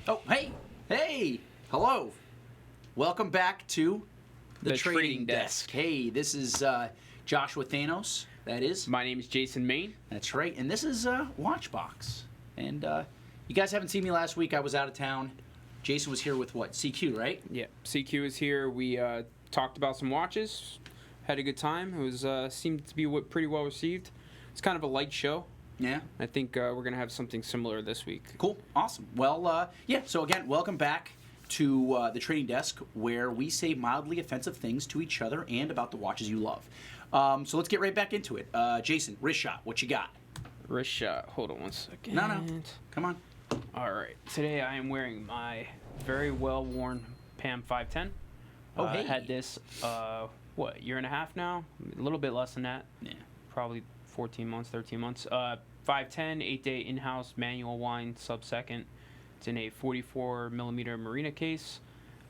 Oh, hey, hello. Welcome back to the Trading Desk. Hey, this is Joshua Thanos, that is. My name is Jason Main. That's right, and this is Watchbox. And you guys haven't seen me last week. I was out of town. Jason was here with what, CQ, right? Yeah, CQ is here. We talked about some watches, had a good time. It was seemed to be pretty well received. It's kind of a light show. Yeah. I think we're going to have something similar this week. Cool. Awesome. Well, yeah, so again, welcome back to the Trading Desk, where we say mildly offensive things to each other and about the watches you love. So let's get right back into it. Jason, wrist shot, what you got? Wrist shot. Hold on one second. No. Come on. All right. Today I am wearing my very well-worn PAM 510. Oh, hey. I had this, year and a half now? A little bit less than that. Yeah. Probably 14 months, 13 months. 510, 8-day in-house manual wind, sub-second. It's in a 44 millimeter Marina case.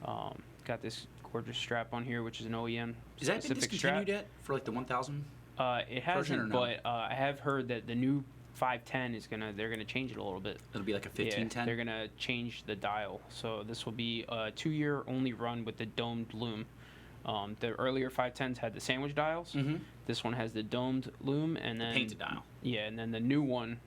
Got this gorgeous strap on here, which is an OEM Is that been specific discontinued strap. yet for like the 1000? It hasn't, no? but I have heard that the new 510 they're gonna change it a little bit. It'll be like a 1510? Yeah, they're gonna change the dial. So this will be a 2-year only run with the domed lume. The earlier 510s had the sandwich dials. Mm-hmm. This one has the domed lume, and then Painted dial. Yeah, and then the new one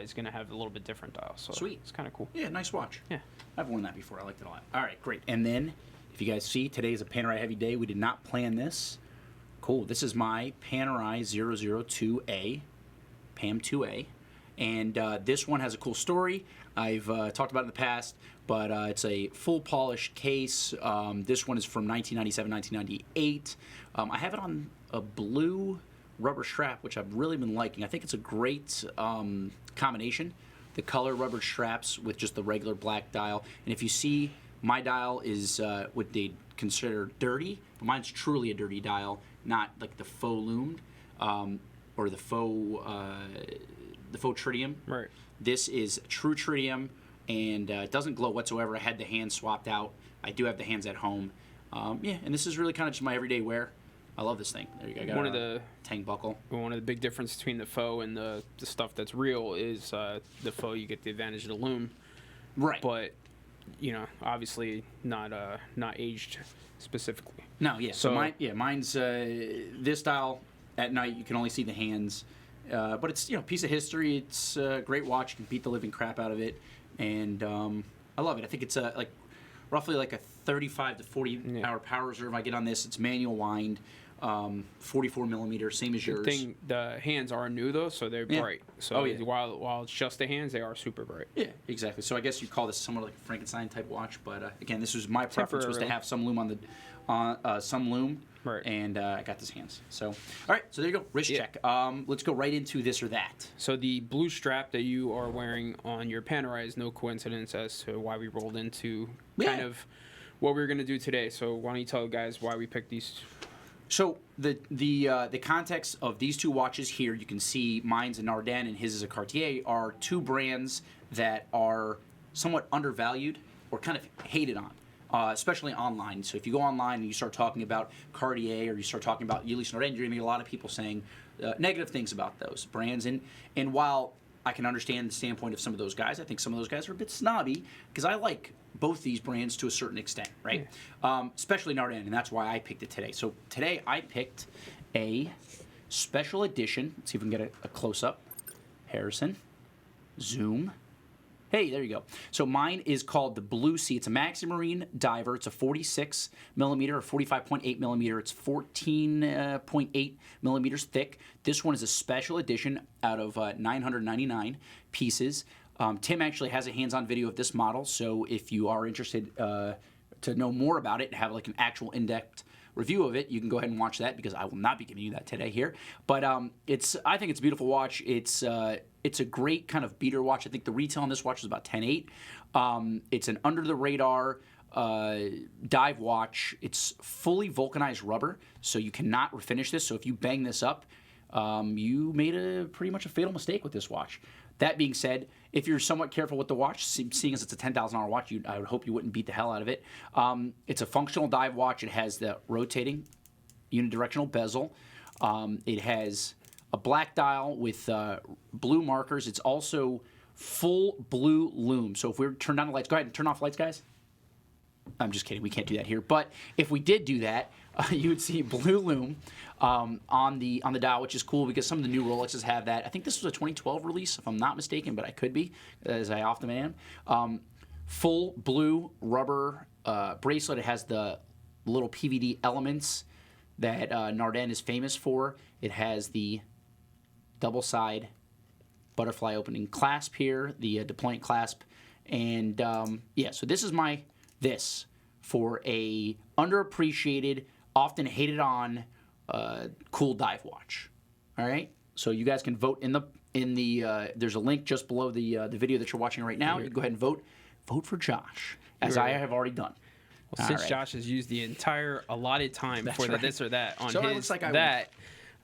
is going to have a little bit different dial. So Sweet. It's kind of cool. Yeah, nice watch. Yeah. I've worn that before. I liked it a lot. All right, great. And then, if you guys see, today is a Panerai heavy day. We did not plan this. Cool. This is my Panerai 002A, PAM 2A. And this one has a cool story. I've talked about it in the past, but it's a full polished case. This one is from 1997, 1998. I have it on a blue rubber strap, which I've really been liking. I think it's a great combination. The color rubber straps with just the regular black dial. And if you see, my dial is what they consider dirty. But mine's truly a dirty dial, not like the faux loomed or the faux tritium. Right. This is true tritium, and it doesn't glow whatsoever. I had the hands swapped out. I do have the hands at home. Yeah, and this is really kind of just my everyday wear. I love this thing. There you go. I got One of the tang buckle. One of the big differences between the faux and the stuff that's real is the faux, you get the advantage of the lume. Right. But obviously not aged specifically. No, yeah. So mine's this dial. At night you can only see the hands. But it's piece of history. It's a great watch. You can beat the living crap out of it, and I love it. I think it's roughly like a 35 to 40 hour power reserve I get on this. It's manual wind, 44 millimeter, same as yours. The hands are new though, so they're bright. So while it's just the hands, they are super bright. Yeah, exactly. So I guess you'd call this somewhat like a Frankenstein type watch, but again, this was my preference was to have some lume on the some lume. Right. And I got this hands. So, all right. So there you go. Wrist check. Let's go right into this or that. So the blue strap that you are wearing on your Panerai is no coincidence as to why we rolled into kind of what we were going to do today. So why don't you tell the guys why we picked these? So the context of these two watches here, you can see mine's a Nardin and his is a Cartier, are two brands that are somewhat undervalued or kind of hated on. Especially online. So if you go online and you start talking about Cartier or you start talking about Ulysse Nardin, you're going to get a lot of people saying negative things about those brands. And while I can understand the standpoint of some of those guys, I think some of those guys are a bit snobby because I like both these brands to a certain extent, right? Yeah. Especially Nardin, and that's why I picked it today. So today I picked a special edition. Let's see if we can get a close-up. Harrison. Zoom. Hey, there you go. So mine is called the Blue Sea. It's a Maxi Marine Diver. It's a 46 millimeter or 45.8 millimeter. It's 14.8 millimeters thick. This one is a special edition out of 999 pieces. Tim actually has a hands-on video of this model, so if you are interested to know more about it and have like an actual in-depth review of it, you can go ahead and watch that because I will not be giving you that today here. But I think it's a beautiful watch. It's a great kind of beater watch. I think the retail on this watch is about 10.8. It's an under-the-radar dive watch. It's fully vulcanized rubber, so you cannot refinish this. So if you bang this up, you made pretty much a fatal mistake with this watch. That being said, if you're somewhat careful with the watch, seeing as it's a $10,000 watch, I would hope you wouldn't beat the hell out of it. It's a functional dive watch. It has the rotating unidirectional bezel. It has a black dial with blue markers. It's also full blue lume. So if we turn down the lights, go ahead and turn off lights, guys. I'm just kidding. We can't do that here. But if we did do that, you would see blue lume on the dial, which is cool because some of the new Rolexes have that. I think this was a 2012 release, if I'm not mistaken, but I could be, as I often am. Full blue rubber bracelet. It has the little PVD elements that Nardin is famous for. It has the double side butterfly opening clasp here, the deployant clasp, and yeah. So this is this for a underappreciated, often hated on, cool dive watch. All right. So you guys can vote in the there's a link just below the video that you're watching right now. You can go ahead and vote for Josh, as I have already done. Well, since Josh has used the entire allotted time for the this or that on his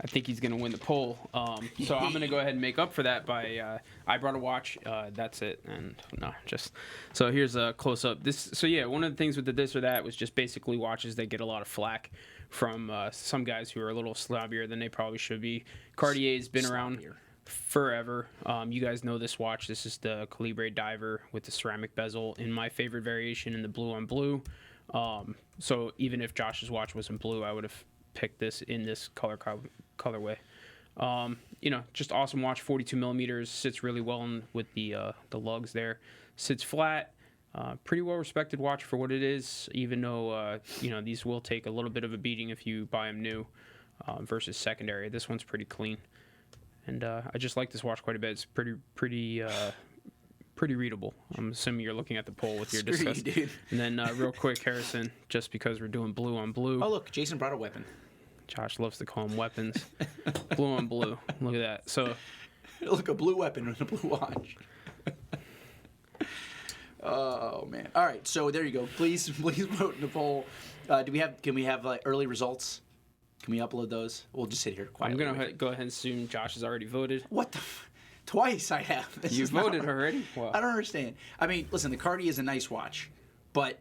I think he's going to win the poll. So I'm going to go ahead and make up for that by I brought a watch. That's it. And no, just so here's a close up. So yeah, one of the things with the this or that was just basically watches that get a lot of flack from some guys who are a little slobbier than they probably should be. Cartier's been around forever. You guys know this watch. This is the Calibre Diver with the ceramic bezel in my favorite variation in the blue on blue. So even if Josh's watch wasn't blue, I would have picked this in this colorway. Just awesome watch. 42 millimeters, sits really well with the lugs there. Sits flat. Pretty well respected watch for what it is, even though these will take a little bit of a beating if you buy them new versus secondary. This one's pretty clean, and I just like this watch quite a bit. It's pretty readable. I'm assuming you're looking at the poll with your discuss. Dude. And then real quick, Harrison, just because we're doing blue on blue. Oh, look, Jason brought a weapon. Josh loves to call them weapons. Blue on blue. Look at that. So, look, a blue weapon and a blue watch. Oh man! All right, so there you go. Please vote in the poll. Can we have early results? Can we upload those? We'll just sit here quietly. I'm gonna go ahead and assume Josh has already voted. What the? Twice I have. You voted already? Wow. I don't understand. I mean, listen, the Cartier is a nice watch, but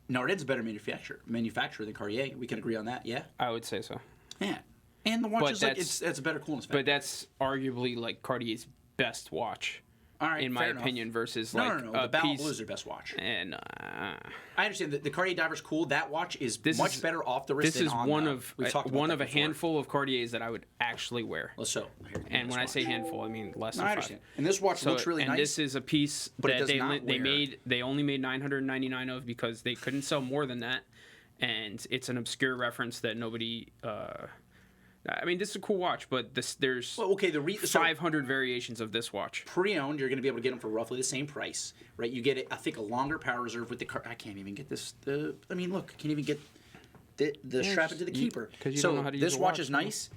Nardin's a better manufacturer than Cartier. We can agree on that, yeah? I would say so. Yeah. And the watch it's a better coolness factor. But that's arguably like Cartier's best watch. All right, in my opinion, versus no. The Battle Blue is their best watch. And I understand that the Cartier Diver's cool. That watch is much better off the wrist. This is one of a handful of Cartiers that I would actually wear. Well, so and when I say handful, I mean less than I understand. And this watch looks really nice. And this is a piece that they only made 999 of because they couldn't sell more than that, and it's an obscure reference that nobody. I mean, this is a cool watch, but there's 500 variations of this watch. Pre-owned, you're going to be able to get them for roughly the same price, right? You get, I think, a longer power reserve with the car. I can't even get this. I mean, look, can't even get the strap into the keeper. Don't know how to use this watch is nice,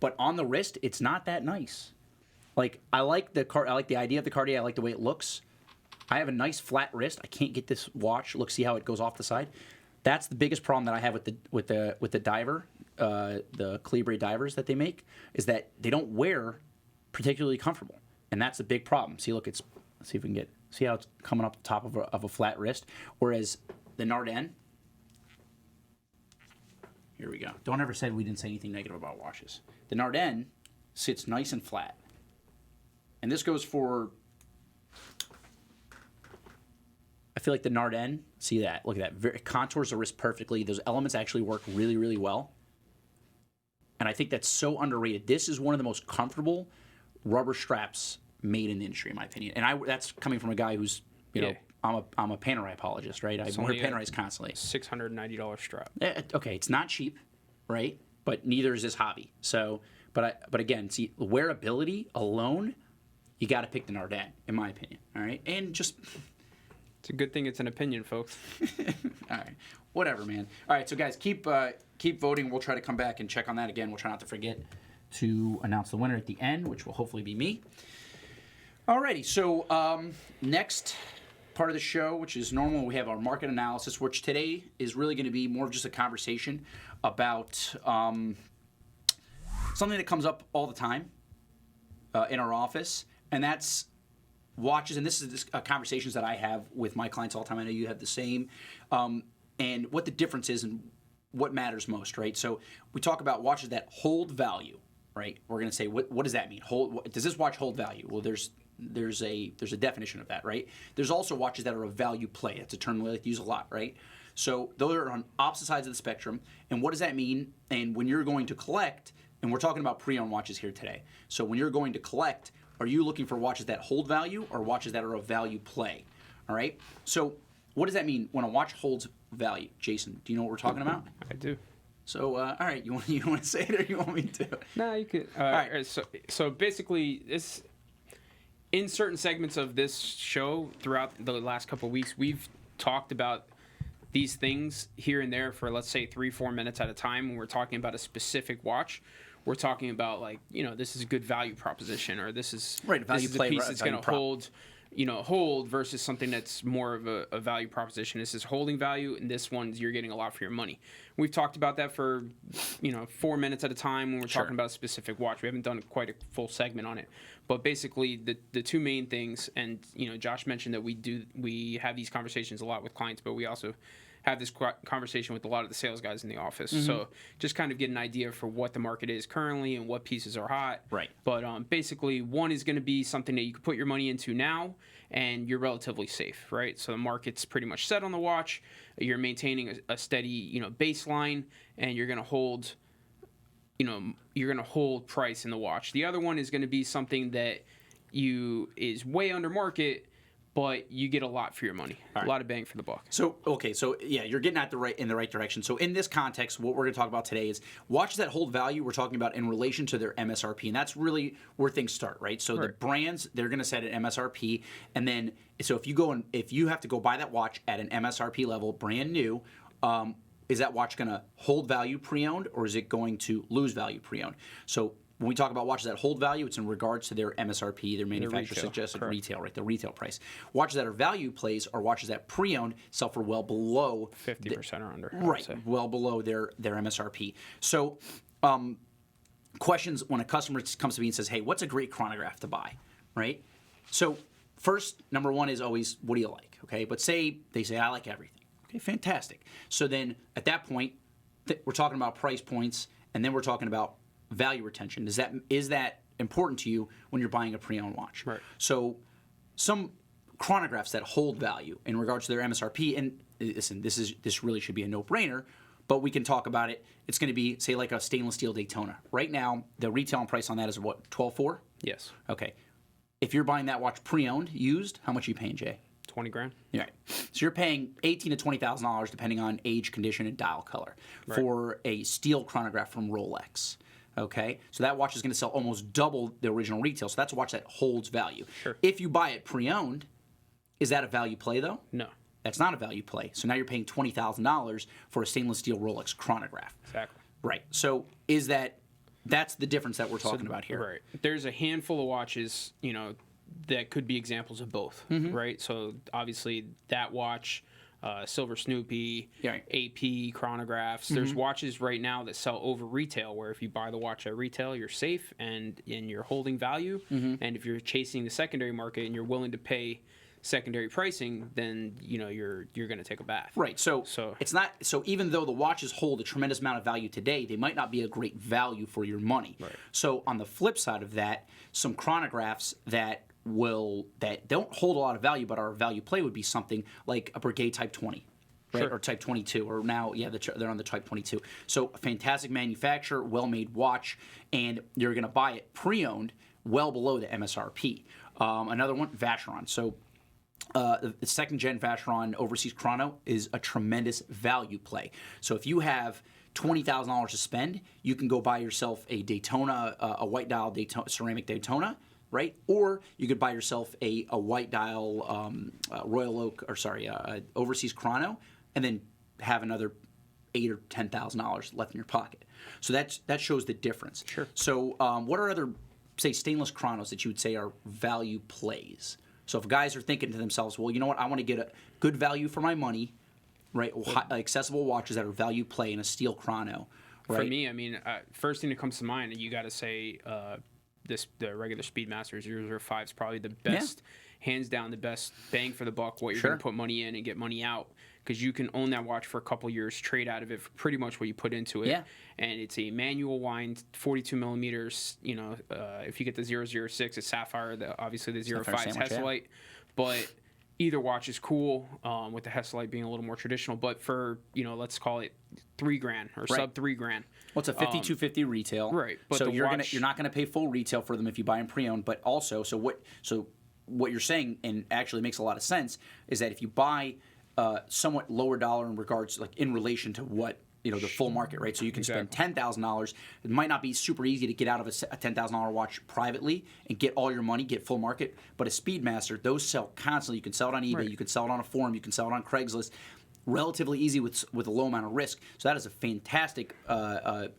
but on the wrist, it's not that nice. Like I like the idea of the Cartier. I like the way it looks. I have a nice flat wrist. I can't get this watch. Look, see how it goes off the side. That's the biggest problem that I have with the diver. The Calibre divers that they make is that they don't wear particularly comfortable, and that's a big problem. See, look, let's see if we can see how it's coming up the top of a flat wrist, whereas the Nardin. Here we go. Don't ever say we didn't say anything negative about watches. The Nardin sits nice and flat, and this goes for. I feel like the Nardin. See that? Look at that. It contours the wrist perfectly. Those elements actually work really, really well. And I think that's so underrated. This is one of the most comfortable rubber straps made in the industry, in my opinion. And that's coming from a guy who's, I'm a Panerai apologist, right? I wear Panerais constantly. $690 strap. Okay, it's not cheap, right? But neither is this hobby. So, but again, see, wearability alone, you got to pick the Nardin, in my opinion. All right, and just. It's a good thing it's an opinion, folks. All right. Whatever, man. All right, so guys, keep voting. We'll try to come back and check on that again. We'll try not to forget to announce the winner at the end, which will hopefully be me. Alrighty, so next part of the show, which is normal, we have our market analysis, which today is really going to be more of just a conversation about something that comes up all the time in our office, and that's watches, and this is conversations that I have with my clients all the time. I know you have the same, and what the difference is and what matters most, right? So we talk about watches that hold value, right? We're going to say, what does that mean? Does this watch hold value? Well, there's a definition of that, right? There's also watches that are a value play. That's a term we like to use a lot, right? So those are on opposite sides of the spectrum. And what does that mean? And when you're going to collect, and we're talking about pre-owned watches here today. So when you're going to collect, are you looking for watches that hold value or watches that are a value play? All right. So what does that mean when a watch holds value? Jason, do you know what we're talking about? I do. So, all right, you want to say it or you want me to? No, you could. All right. So basically, this in certain segments of this show throughout the last couple of weeks, we've talked about these things here and there for, let's say, 3-4 minutes at a time. When we're talking about a specific watch, we're talking about, like, this is a good value proposition, or this is right, a value this is play, a piece that's going to prop. hold versus something that's more of a value proposition. This is holding value, and this one you're getting a lot for your money. We've talked about that for 4 minutes at a time when we're talking about a specific watch. We haven't done quite a full segment on it, but basically the two main things. And Josh mentioned that we have these conversations a lot with clients, but we also have this conversation with a lot of the sales guys in the office. Mm-hmm. So just kind of get an idea for what the market is currently and what pieces are hot. Right. But basically, one is going to be something that you can put your money into now, and you're relatively safe, right? So the market's pretty much set on the watch. You're maintaining a steady, baseline, and you're going to hold, price in the watch. The other one is going to be something that is way under market, but you get a lot for your money, a lot of bang for the buck. So, you're getting in the right direction. So in this context, what we're going to talk about today is watches that hold value. We're talking about in relation to their MSRP, and that's really where things start, right? So the brands, they're going to set an MSRP, and then so if you have to go buy that watch at an MSRP level, brand new, is that watch going to hold value pre-owned, or is it going to lose value pre-owned? So when we talk about watches that hold value, it's in regards to their MSRP, their manufacturer suggested retail, right? The retail price. Watches that are value plays are watches that pre-owned sell for well below 50% or under. Right, well below their MSRP. So, questions when a customer comes to me and says, "Hey, what's a great chronograph to buy?" Right? So, first, number one is always, what do you like? Okay, but they say, "I like everything." Okay, fantastic. So then, at that point, we're talking about price points, and then we're talking about value retention. Is that important to you when you're buying a pre-owned watch? Right. So some chronographs that hold value in regards to their MSRP, and listen, this really should be a no-brainer, but we can talk about it. It's going to be, say, like a stainless steel Daytona. Right now, the retail price on that is what, $12,400? Yes. Okay. If you're buying that watch pre-owned, used, how much are you paying, Jay? $20,000. Right. So you're paying $18,000 to $20,000 depending on age, condition, and dial color for a steel chronograph from Rolex. Okay, so that watch is going to sell almost double the original retail. So that's a watch that holds value. Sure. If you buy it pre-owned, is that a value play though? No. That's not a value play. So now you're paying $20,000 for a stainless steel Rolex chronograph. Exactly. Right. So that's the difference that we're talking about here. Right. There's a handful of watches, that could be examples of both. Mm-hmm. Right. So obviously that watch. Silver Snoopy, AP chronographs. Mm-hmm. There's watches right now that sell over retail, where if you buy the watch at retail, you're safe and you're holding value. Mm-hmm. And if you're chasing the secondary market and you're willing to pay secondary pricing, then you're going to take a bath. Right. So it's not. So even though the watches hold a tremendous amount of value today, they might not be a great value for your money. Right. So on the flip side of that, some chronographs that don't hold a lot of value but are a value play would be something like a Brigade Type 20, right? Sure. Or Type 22, or now they're on the Type 22. So a fantastic manufacturer, well-made watch, and you're going to buy it pre-owned well below the MSRP. Another one, Vacheron. So the second gen Vacheron Overseas Chrono is a tremendous value play. So if you have $20,000 to spend, you can go buy yourself a Daytona, a white dial Daytona, ceramic Daytona, right? Or you could buy yourself a white dial Overseas Chrono, and then have another $8,000 or $10,000 left in your pocket. So that shows the difference. Sure. So what are other, say, stainless chronos that you would say are value plays? So if guys are thinking to themselves, well, you know what, I want to get a good value for my money, right? Accessible watches that are value play in a steel chrono. Right? For me, I mean, first thing that comes to mind, you got to say the regular Speedmaster 005 is probably the best hands down the best bang for the buck, what you're Sure. going to put money in and get money out, because you can own that watch for a couple years, trade out of it for pretty much what you put into it. Yeah. And it's a manual wind, 42 millimeters. You know, if you get the 006, it's sapphire. Obviously the 05 is sandwich, yeah. Hesalite, but either watch is cool, with the Hesalite being a little more traditional. But for, you know, let's call it $3,000 or sub $3,000. Well, it's a 5250 retail, right, but so the you're watch- not gonna pay full retail for them if you buy them pre-owned. But also, so what you're saying, and actually makes a lot of sense, is that if you buy somewhat lower dollar in regards, like in relation to what, you know, the full market, right? So you can spend $10,000. It might not be super easy to get out of a $10,000 watch privately and get all your money, get full market. But a Speedmaster, those sell constantly. You can sell it on eBay, Right. you can sell it on a forum, you can sell it on Craigslist. Relatively easy with a low amount of risk. So that is a fantastic a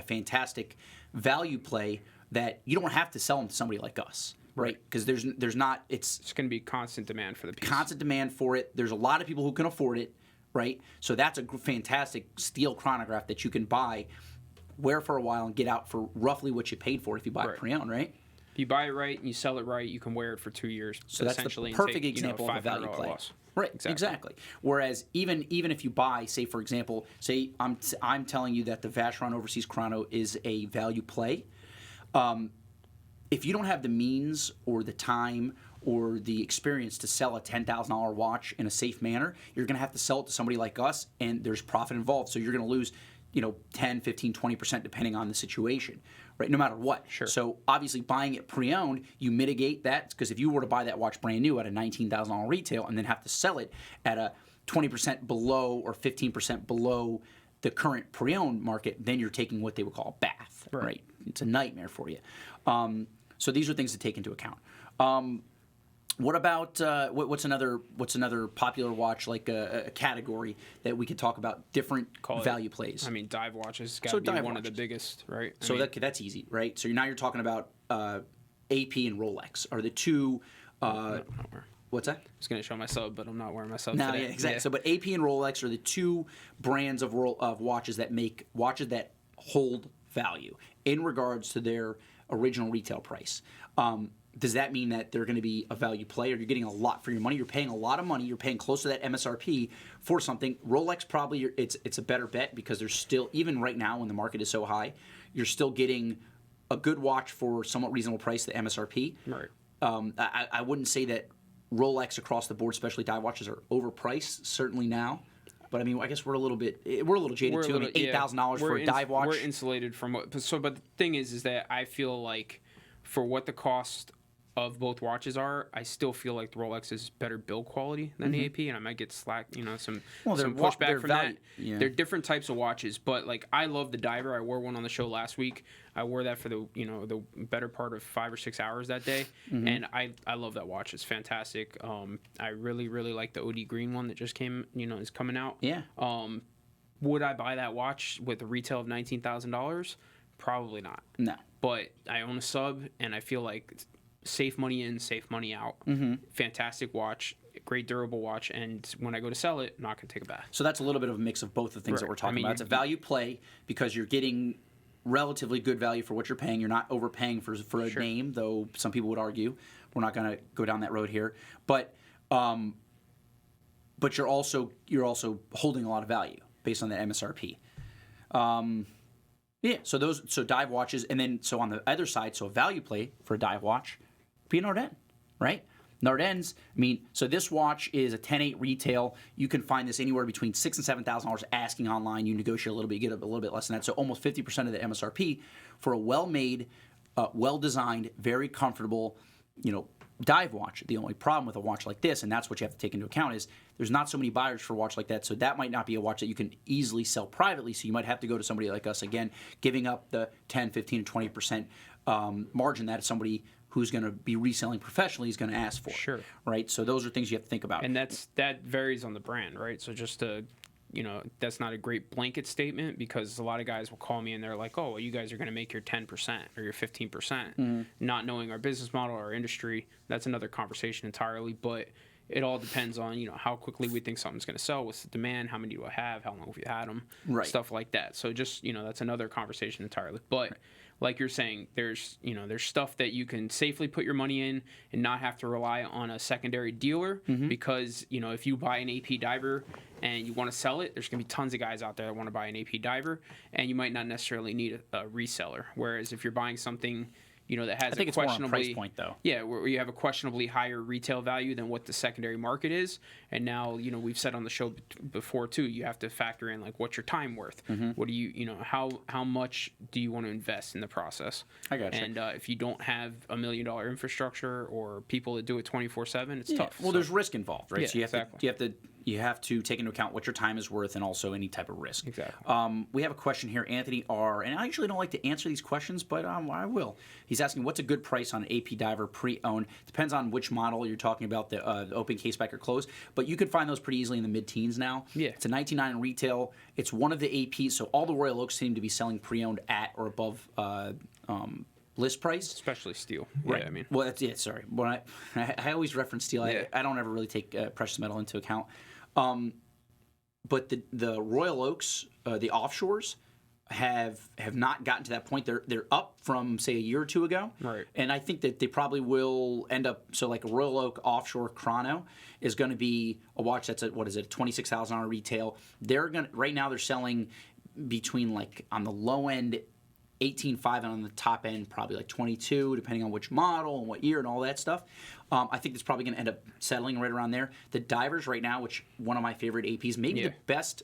fantastic value play that you don't have to sell them to somebody like us, right? Because there's not it's going to be constant demand for the piece. constant demand for it. There's a lot of people who can afford it, right? So that's a fantastic steel chronograph that you can buy, wear for a while, and get out for roughly what you paid for if you buy it pre-owned, right? If you buy it right and you sell it right, you can wear it for 2 years. So that's the essentially, and perfect take, example of a value $500 play. loss. Right, exactly. Whereas even if you buy, say for example, say I'm telling you that the Vacheron Overseas Chrono is a value play. If you don't have the means or the time or the experience to sell a $10,000 watch in a safe manner, you're going to have to sell it to somebody like us, and there's profit involved. So you're going to lose, 10, 15, 20% depending on the situation, right? No matter what. Sure. So obviously buying it pre-owned, you mitigate that, because if you were to buy that watch brand new at a $19,000 retail and then have to sell it at a 20% below or 15% below the current pre-owned market, then you're taking what they would call a bath, right? It's a nightmare for you. So these are things to take into account. What about what's another popular watch, like a category that we could talk about, different value plays? I mean, dive watches got to be one of the biggest, right? That's easy, right? So now you're talking about AP and Rolex are the two. What's that? I was going to show my sub, but I'm not wearing my sub No, today. yeah, exactly. So, but AP and Rolex are the two brands of watches that make watches that hold value in regards to their original retail price. Does that mean that they're going to be a value play, or you're getting a lot for your money? You're paying a lot of money. You're paying close to that MSRP for something. Rolex probably it's a better bet, because there's still, even right now when the market is so high, you're still getting a good watch for somewhat reasonable price, the MSRP. Right. I wouldn't say that Rolex across the board, especially dive watches, are overpriced. Certainly now. But I mean, I guess we're a little jaded too. I mean, $8,000 for a dive watch. We're insulated from what. But the thing is that I feel like for what the cost of both watches are, I still feel like the Rolex is better build quality than the AP, and I might get some pushback from that. Yeah. They're different types of watches, but like I love the Diver. I wore one on the show last week. I wore that for the better part of 5 or 6 hours that day, and I love that watch. It's fantastic. I really like the OD green one that just came, is coming out. Yeah. Would I buy that watch with a retail of $19,000? Probably not. No. But I own a sub, and I feel like it's safe money in, safe money out. Fantastic watch, great durable watch, and when I go to sell it, I'm not going to take it back. So that's a little bit of a mix of both the things that we're talking about. It's a value play because you're getting relatively good value for what you're paying. You're not overpaying for a name, though some people would argue. We're not going to go down that road here. But you're also holding a lot of value based on that MSRP. Yeah, so dive watches, and then so on the other side, so a value play for a dive watch, be a Nardin, right? Nardin's, so this watch is a 10.8 retail. You can find this anywhere between $6,000 and $7,000 asking online. You negotiate a little bit, you get a little bit less than that. So almost 50% of the MSRP for a well-made, well-designed, very comfortable, dive watch. The only problem with a watch like this, and that's what you have to take into account, is there's not so many buyers for a watch like that, so that might not be a watch that you can easily sell privately, so you might have to go to somebody like us, again, giving up the 10, 15, 20% margin that somebody who's going to be reselling professionally is going to ask for. Sure. Right? So those are things you have to think about. And that varies on the brand, right? So just to, that's not a great blanket statement, because a lot of guys will call me and they're like, oh, well, you guys are going to make your 10% or your 15%, not knowing our business model, our industry. That's another conversation entirely, but it all depends on, how quickly we think something's going to sell, what's the demand, how many do I have, how long have you had them, stuff like that. So just, that's another conversation entirely. But like you're saying, there's stuff that you can safely put your money in and not have to rely on a secondary dealer, because if you buy an AP diver and you want to sell it, there's going to be tons of guys out there that want to buy an AP diver, and you might not necessarily need a reseller. Whereas if you're buying something that has I think a it's more on questionably price point, though. Yeah, where you have a questionably higher retail value than what the secondary market is. And now, we've said on the show before too, you have to factor in like what's your time worth. What do how much do you want to invest in the process? I got you. And if you don't have $1 million infrastructure or people that do it 24/7, it's tough. Well, there's risk involved, right? Yeah, So exactly. you have to take into account what your time is worth and also any type of risk. Exactly. We have a question here, Anthony R. And I usually don't like to answer these questions, but I will. He's asking, what's a good price on an AP diver pre-owned? Depends on which model you're talking about, the open case back or closed, but you can find those pretty easily in the mid-teens now. Yeah. It's a $19.99 in retail. It's one of the APs, so all the Royal Oaks seem to be selling pre-owned at or above list price. Especially steel. Right. Yeah, I mean. Well, that's it. Sorry. When I always reference steel. Yeah. I don't ever really take precious metal into account. But the Royal Oaks, the offshores, have not gotten to that point. They're up from, say, a year or two ago. Right. And I think that they probably will end up, so like a Royal Oak offshore chrono is going to be a watch that's at, what is it, $26,000 retail. Right now they're selling between, like, on the low end 18.5 and on the top end probably like 22, depending on which model and what year and all that stuff. I think it's probably going to end up settling right around there. The divers right now, which one of my favorite APs, maybe the best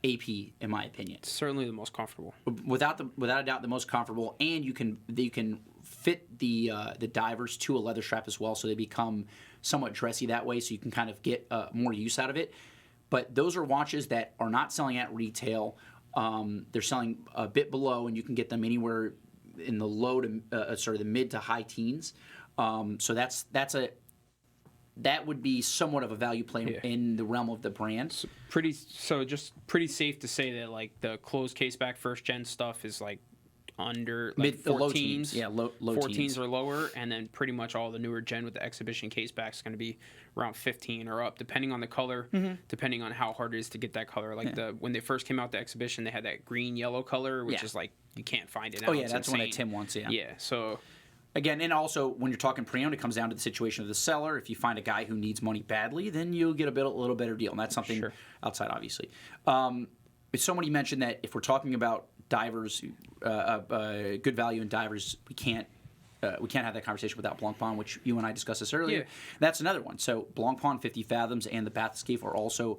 AP in my opinion. Certainly the most comfortable. Without a doubt, the most comfortable, and you can fit the divers to a leather strap as well, so they become somewhat dressy that way, so you can kind of get more use out of it. But those are watches that are not selling at retail. They're selling a bit below, and you can get them anywhere in the low to the mid to high teens. So that would be somewhat of a value play in the realm of the brand. Just pretty safe to say that like the closed case back first gen stuff is like under like Mid, 14s, low teens. Yeah, low 14s teens. or lower, and then pretty much all the newer gen with the exhibition case back is going to be around 15 or up, depending on the color, depending on how hard it is to get that color. Like when they first came out the exhibition, they had that green yellow color, which is like you can't find it now. Oh yeah, it's that's insane. one that Tim wants. Yeah. Yeah. So. Again, and also when you're talking pre-owned, it comes down to the situation of the seller. If you find a guy who needs money badly, then you'll get a little better deal, and that's something outside, obviously. Somebody mentioned that if we're talking about divers, good value in divers, we can't have that conversation without Blancpain, which you and I discussed this earlier. Yeah. That's another one. So Blancpain 50 Fathoms and the Bath Escape are also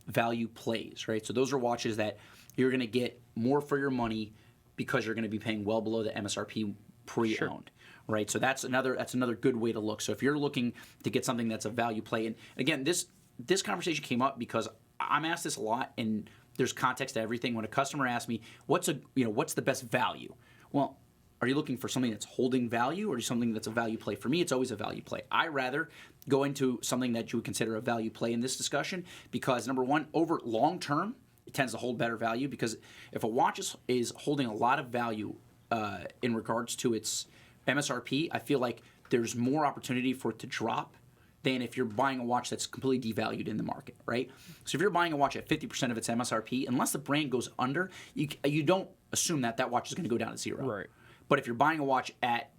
value plays, right? So those are watches that you're going to get more for your money because you're going to be paying well below the MSRP pre-owned, right? So that's another good way to look. So if you're looking to get something that's a value play, and again, this conversation came up because I'm asked this a lot, and there's context to everything. When a customer asks me, what's the best value? Well, are you looking for something that's holding value or something that's a value play? For me, it's always a value play. I rather go into something that you would consider a value play in this discussion because, number one, over long term, it tends to hold better value because if a watch is holding a lot of value in regards to its MSRP, I feel like there's more opportunity for it to drop than if you're buying a watch that's completely devalued in the market, right? So if you're buying a watch at 50% of its MSRP, unless the brand goes under, you don't assume that watch is going to go down to zero. Right. But if you're buying a watch at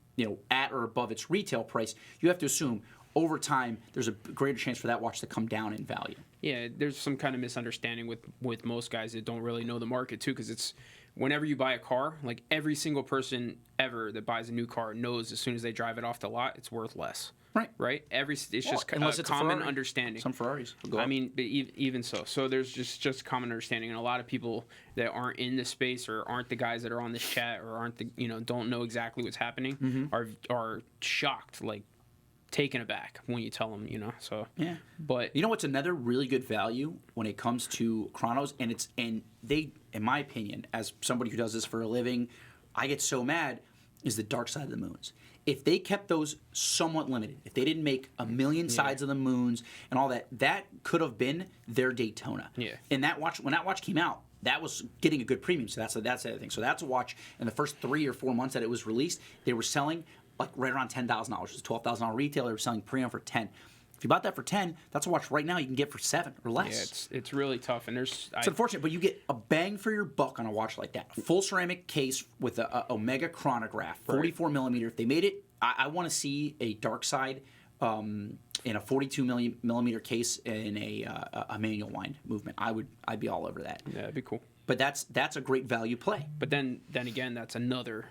or above its retail price, you have to assume over time there's a greater chance for that watch to come down in value. Yeah, there's some kind of misunderstanding with most guys that don't really know the market too, because it's whenever you buy a car, like every single person ever that buys a new car knows as soon as they drive it off the lot, it's worth less. Right. It's just unless it's common a understanding. Some Ferraris will go up. I mean, but even so. So there's just common understanding, and a lot of people that aren't in the space or aren't the guys that are on this chat or aren't don't know exactly what's happening are shocked, like taken aback when you tell them, So yeah. But you know what's another really good value when it comes to chronos, and they, in my opinion, as somebody who does this for a living, I get so mad, is the dark side of the moons. If they kept those somewhat limited, if they didn't make a million sides of the moons and all that, that could have been their Daytona. Yeah. And when that watch came out, that was getting a good premium. So that's the other thing. So that's a watch in the first 3 or 4 months that it was released, they were selling like right around $10,000. It was $12,000 retail. They were selling pre-owned for $10,000. If you bought that for 10, that's a watch right now you can get for 7 or less. Yeah, it's really tough, and It's unfortunate, but you get a bang for your buck on a watch like that. Full ceramic case with a Omega chronograph, 44 millimeter. If they made it, I want to see a dark side in a 42 millimeter case in a manual wind movement. I'd be all over that. Yeah, that'd be cool. But that's a great value play. But then again, that's another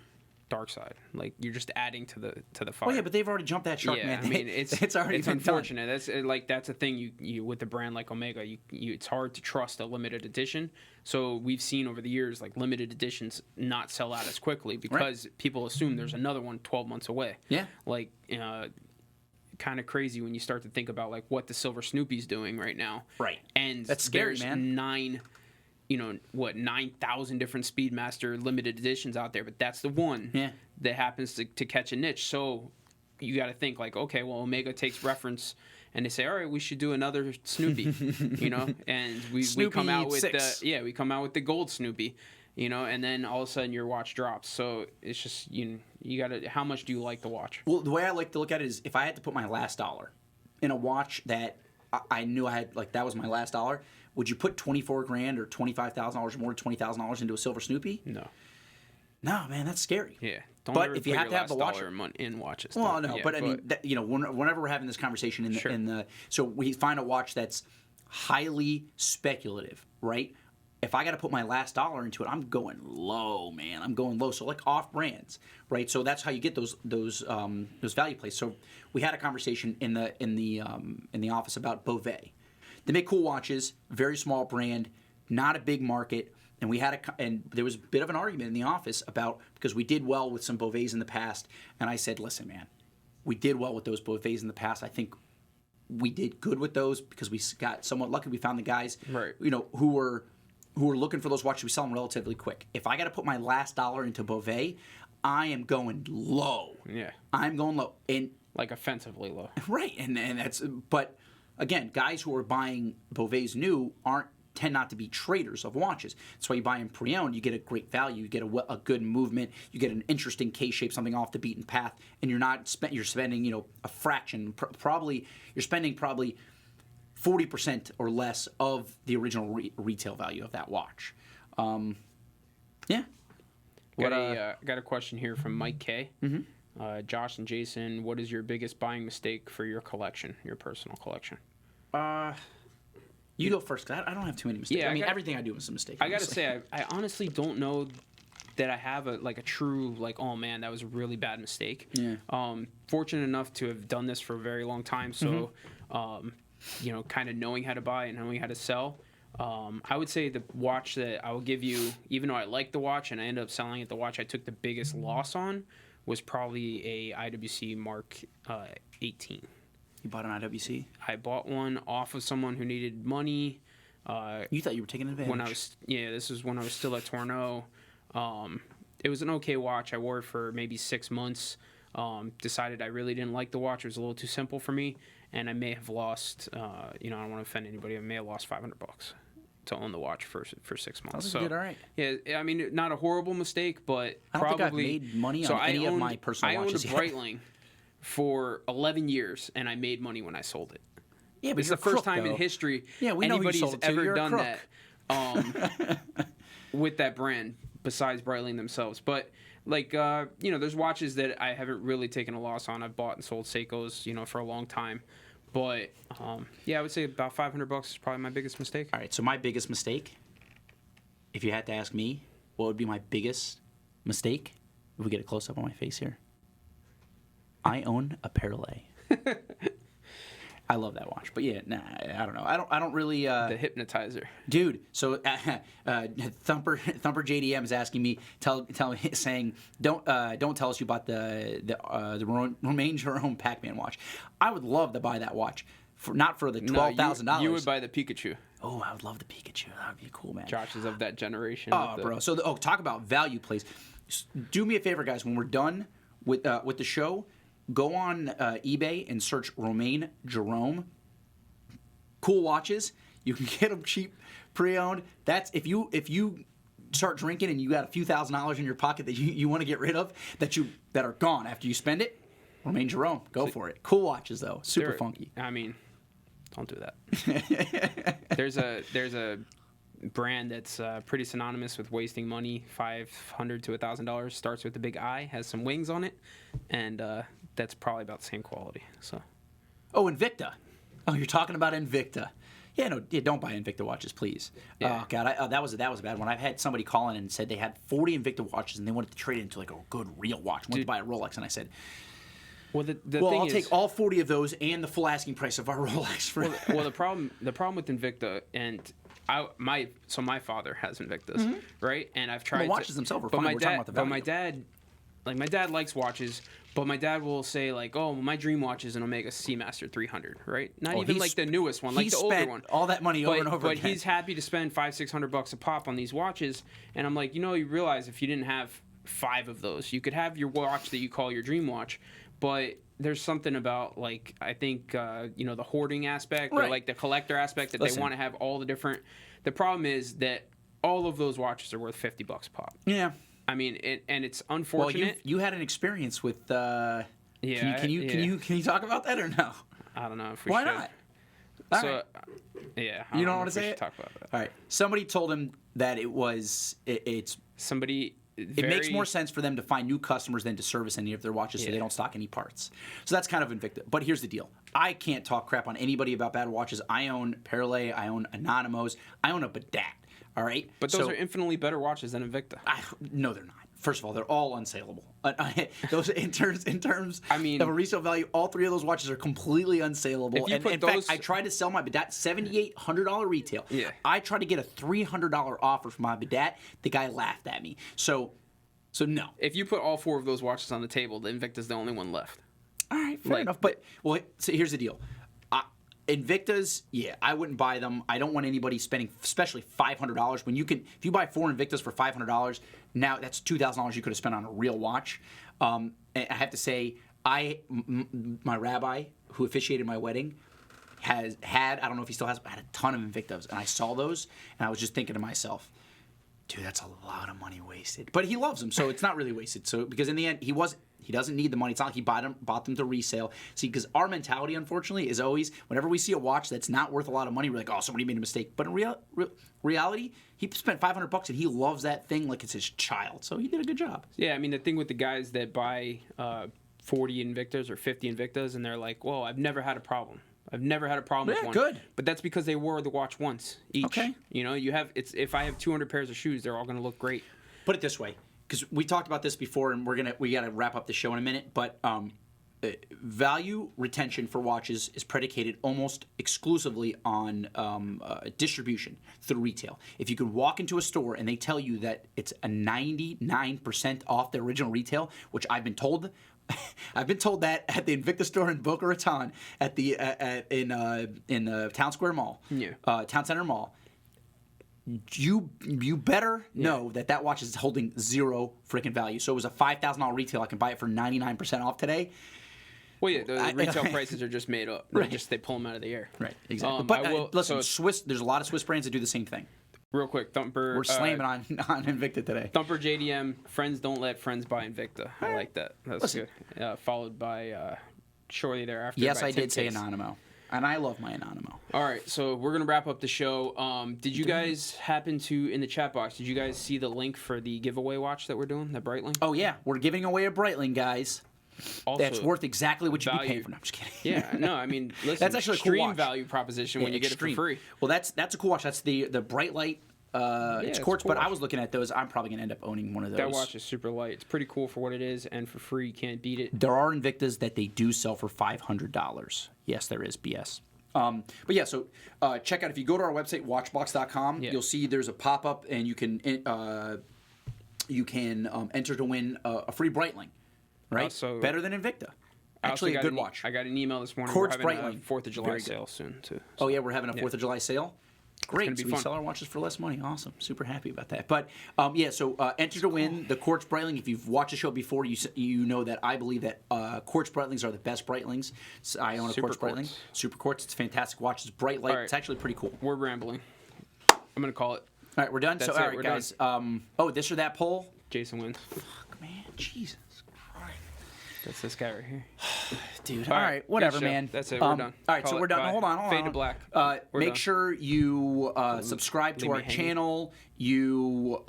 dark side. Like, you're just adding to the fire. Oh yeah, but they've already jumped that shark, yeah, man. I mean, it's already it's been unfortunate. That's a thing you with a brand like Omega. It's hard to trust a limited edition. So we've seen over the years like limited editions not sell out as quickly because people assume there's another one 12 months away. Yeah, like kind of crazy when you start to think about like what the Silver Snoopy's doing right now. Right, and that's scary, there's man. 9,000 different Speedmaster limited editions out there, but that's the one that happens to catch a niche. So you got to think like, okay, well, Omega takes reference, and they say, all right, we should do another Snoopy, and we come out with 6. we come out with the gold Snoopy, and then all of a sudden your watch drops. So it's just you got to, how much do you like the watch? Well, the way I like to look at it is if I had to put my last dollar in a watch that I knew I had, like that was my last dollar. Would you put $24,000 or $25,000 more than $20,000 into a Silver Snoopy? No, man, that's scary. Yeah, but if you have to have the watch in watches, well, no, but I mean, whenever we're having this conversation in the so we find a watch that's highly speculative, right? If I got to put my last dollar into it, I'm going low, man. I'm going low. So like off brands, right? So that's how you get those value plays. So we had a conversation in the office about Beauvais. They make cool watches, very small brand, not a big market, and and there was a bit of an argument in the office about, because we did well with some Beauvais in the past, and I said, listen, man, we did well with those Beauvais in the past. I think we did good with those because we got somewhat lucky. We found the guys, who were looking for those watches. We sell them relatively quick. If I got to put my last dollar into Beauvais, I am going low. Yeah, I'm going low, and like offensively low. Right, and that's but. Again, guys who are buying Beauvais new tend not to be traders of watches. That's why you buy them pre-owned. You get a great value. You get a good movement. You get an interesting case shape, something off the beaten path, and you're spending a fraction. You're spending probably 40% or less of the original retail value of that watch. Yeah. Got a question here from Mike K. Mm-hmm. Josh and Jason, what is your biggest buying mistake for your collection, your personal collection? You go first, because I don't have too many mistakes. Yeah, everything I do is a mistake. I got to say, I honestly don't know that I have a true, oh man, that was a really bad mistake. Yeah. Fortunate enough to have done this for a very long time, so, kind of knowing how to buy and knowing how to sell. I would say the watch that I will give you, even though I like the watch and I ended up selling it, the watch I took the biggest loss on was probably a IWC Mark 18. You bought an IWC? I bought one off of someone who needed money. You thought you were taking advantage. This was when I was still at Tourneau. It was an okay watch. I wore it for maybe 6 months. Decided I really didn't like the watch. It was a little too simple for me, and I may have lost. I don't want to offend anybody. I may have lost $500 to own the watch for 6 months. So you did all right. Yeah, I mean, not a horrible mistake, but I don't probably think I've made money on any of my personal watches. I owned a Breitling for 11 years, and I made money when I sold it. Yeah, but it's the first time in history anybody's ever done that with that brand besides Breitling themselves. But there's watches that I haven't really taken a loss on. I've bought and sold Seikos, for a long time. But I would say about $500 is probably my biggest mistake. All right, so my biggest mistake, if you had to ask me, what would be my biggest mistake? If we get a close up on my face here, I own a Perle. I love that watch, but I don't know. I don't really. The hypnotizer, dude. So Thumper JDM is asking me, tell me, saying, don't tell us you bought the Romain Jerome Pac-Man watch. I would love to buy that watch, not for the $12,000. You would buy the Pikachu. Oh, I would love the Pikachu. That would be cool, man. Josh is of that generation. Oh, bro. So talk about value plays. Do me a favor, guys. When we're done with the show, go on eBay and search Romain Jerome. Cool watches. You can get them cheap, pre-owned. That's if you start drinking and you got a few $1,000s in your pocket that you want to get rid of that are gone after you spend it. Romain Jerome, go for it. Cool watches though, super funky. I mean, don't do that. There's a brand that's pretty synonymous with wasting money. $500 to $1,000. Starts with the big I, has some wings on it, and that's probably about the same quality. So. Oh, Invicta. Oh, you're talking about Invicta. Yeah, no, don't buy Invicta watches, please. Yeah. Oh God, that was a bad one. I've had somebody call in and said they had 40 Invicta watches and they wanted to trade it into like a good real watch. Wanted to buy a Rolex, and I said, well, the well, thing I'll is, take all 40 of those and the full asking price of our Rolex for. well, the problem with Invicta, and my father has Invictas, right? And I've tried. The watches themselves are fine. We're talking about the value. But my dad likes watches. But my dad will say like, "Oh, my dream watch is, and I'll make a Seamaster 300, right? Not even like the newest one, like the older one. All that money over and over but again. he's happy to spend $500-600 a pop on these watches, and I'm like, you realize if you didn't have 5 of those, you could have your watch that you call your dream watch, but there's something about like I think the hoarding aspect or like the collector aspect that they want to have all the different. The problem is that all of those watches are worth $50 a pop. Yeah. I mean, and it's unfortunate. Well, you had an experience with. Can you talk about that or no? I don't know if we Why should. not? So, yeah. I You don't know want to if we say should it? Talk about that. All right. Somebody told him that it's somebody. It makes more sense for them to find new customers than to service any of their watches, so they don't stock any parts. So that's kind of Invicta. But here's the deal: I can't talk crap on anybody about bad watches. I own Perle, I own Anonymous, I own a Badat. All right, but those are infinitely better watches than Invicta. No, they're not. First of all, they're all unsaleable. Those in terms I mean, of a resale value, all 3 of those watches are completely unsaleable. If you And put in those, fact, I tried to sell my Badat $7,800 retail. Yeah. I tried to get a $300 offer for my Badat. The guy laughed at me. So no. If you put all 4 of those watches on the table, the Invicta's the only one left. All right, fair enough. But so here's the deal. Invictas, I wouldn't buy them. I don't want anybody spending, especially $500 when if you buy 4 Invictas for $500, now that's $2,000 you could have spent on a real watch. And I have to say, my rabbi who officiated my wedding I don't know if he still has, but had a ton of Invictas, and I saw those, and I was just thinking to myself, dude, that's a lot of money wasted. But he loves them, so it's not really wasted. So because in the end, he doesn't need the money. It's not like he bought them to resale. See, because our mentality, unfortunately, is always whenever we see a watch that's not worth a lot of money, we're like, oh, somebody made a mistake. But in reality, he spent $500 and he loves that thing like it's his child. So he did a good job. Yeah, I mean the thing with the guys that buy 40 Invictas or 50 Invictas, and they're like, well, I've never had a problem. I've never had a problem with one. Good. But that's because they wore the watch once each. Okay. If I have 200 pairs of shoes, they're all going to look great. Put it this way, because we talked about this before, and we got to wrap up the show in a minute. But value retention for watches is predicated almost exclusively on distribution through retail. If you could walk into a store and they tell you that it's a 99% off the original retail, which I've been told. I've been told that at the Invicta store in Boca Raton at the in the Town Square Mall, Town Center Mall. You better know that watch is holding zero freaking value. So it was a $5,000 retail. I can buy it for 99% off today. Well, yeah, the retail prices are just made up. Right. They pull them out of the air. Right, exactly. But listen, Swiss. There's a lot of Swiss brands that do the same thing. Real quick, Thumper. We're slamming on Invicta today. Thumper JDM. Friends don't let friends buy Invicta. I like that. That's good. Followed by shortly thereafter. Yes, by I did say Case. Anonymous. And I love my Anonymous. All right, so we're going to wrap up the show. Did you guys happen to, in the chat box, did you guys see the link for the giveaway watch that we're doing, the Breitling? Oh, yeah. We're giving away a Breitling, guys. Also, that's worth exactly what you'd be paying for. No, I'm just kidding. Yeah, no, I mean, listen, that's actually a cool extreme watch. Value proposition when you get it for free. Well, that's a cool watch. That's the Bright Light. It's quartz, cool but watch. I was looking at those. I'm probably going to end up owning one of those. That watch is super light. It's pretty cool for what it is, and for free, you can't beat it. There are Invictas that they do sell for $500. Yes, there is, BS. But yeah, so check out, if you go to our website, watchbox.com, you'll see there's a pop-up, and you can enter to win a free Breitling, right? Better than Invicta. Actually, a good watch. I got an email this morning. Quartz we're having Breitling. a 4th of July sale soon, too. So. Oh, yeah, we're having a 4th of July sale? Great. So we fun. sell our watches for less money. Awesome. Super happy about that. But, so enter to win the Quartz Breitling. If you've watched the show before, you know that I believe that Quartz Breitlings are the best Breitlings. So I own a Quartz Breitling. Super Quartz. It's a fantastic watch. It's bright light. Right. It's actually pretty cool. We're rambling. I'm going to call it. All right, we're done? That's all right, guys. This or that poll? Jason wins. Fuck, man. Jesus Christ. That's this guy right here. Dude, All all right, right, whatever, good show. man. That's it, we're done. All right, Call so it. we're done. Bye. Hold on. Fade to black. We're Make done. sure you subscribe to Leave me our hanging. channel. You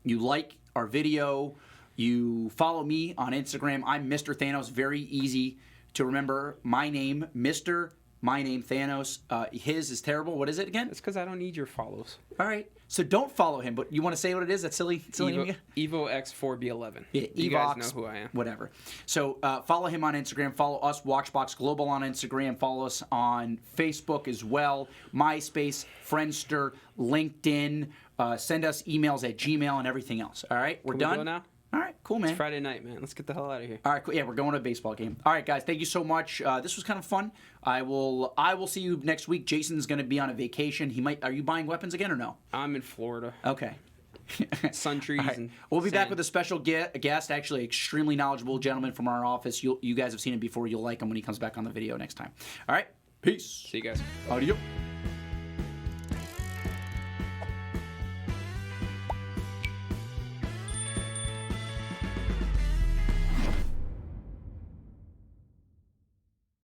like our video. You follow me on Instagram. I'm Mr. Thanos. Very easy to remember. My name, Mr. My name, Thanos. His is terrible. What is it again? It's because I don't need your follows. All right. So don't follow him, but you want to say what it is? That's silly. Silly. Evo X4B11. Yeah, You Evox, guys know who I am. Whatever. So follow him on Instagram. Follow us, Watchbox Global on Instagram. Follow us on Facebook as well. MySpace, Friendster, LinkedIn. Send us emails at Gmail and everything else. All right, we're Can done. we go now? All right, cool, man. It's Friday night, man. Let's get the hell out of here. All right, cool. Yeah, we're going to a baseball game. All right, guys, thank you so much. This was kind of fun. I will see you next week. Jason's going to be on a vacation. He might. Are you buying weapons again or no? I'm in Florida. Okay. Sun trees All right. and We'll be back sand. with a special guest, actually extremely knowledgeable gentleman from our office. You guys have seen him before. You'll like him when he comes back on the video next time. All right, peace. See you guys. Audio.